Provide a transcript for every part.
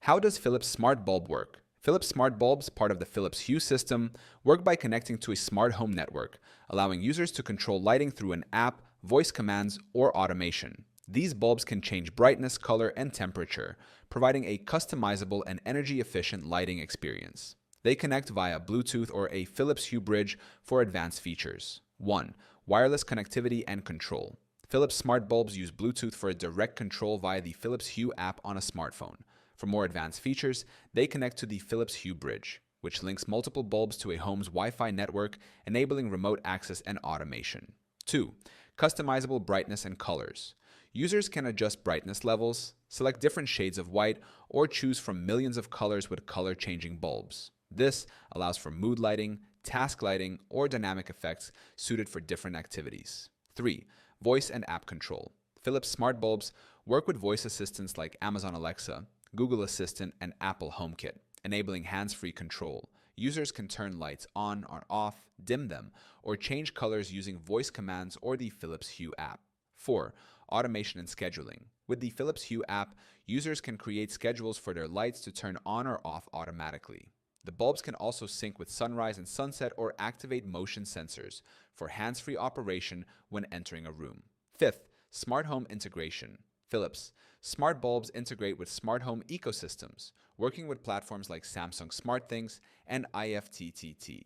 How does Philips Smart Bulb work? Philips Smart Bulbs, part of the Philips Hue system, work by connecting to a smart home network, allowing users to control lighting through an app, voice commands, or automation. These bulbs can change brightness, color, and temperature, providing a customizable and energy-efficient lighting experience. They connect via Bluetooth or a Philips Hue Bridge for advanced features. 1. Wireless connectivity and control. Philips Smart Bulbs use Bluetooth for a direct control via the Philips Hue app on a smartphone. For more advanced features, they connect to the Philips Hue Bridge, which links multiple bulbs to a home's Wi-Fi network, enabling remote access and automation. 2. Customizable brightness and colors. Users can adjust brightness levels, select different shades of white, or choose from millions of colors with color-changing bulbs. This allows for mood lighting, task lighting, or dynamic effects suited for different activities. 3. Voice and app control. Philips Smart Bulbs work with voice assistants like Amazon Alexa, Google Assistant, and Apple HomeKit, enabling hands-free control. Users can turn lights on or off, dim them, or change colors using voice commands or the Philips Hue app. 4. Automation and scheduling. With the Philips Hue app, users can create schedules for their lights to turn on or off automatically. The bulbs can also sync with sunrise and sunset or activate motion sensors for hands-free operation when entering a room. 5th, smart home integration. Philips Smart Bulbs integrate with smart home ecosystems, working with platforms like Samsung SmartThings and IFTTT.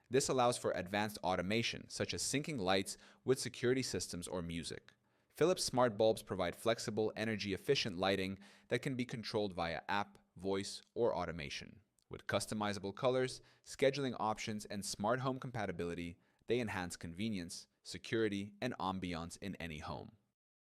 This allows for advanced automation, such as syncing lights with security systems or music. Philips Smart Bulbs provide flexible, energy-efficient lighting that can be controlled via app, voice, or automation. With customizable colors, scheduling options, and smart home compatibility, they enhance convenience, security, and ambiance in any home.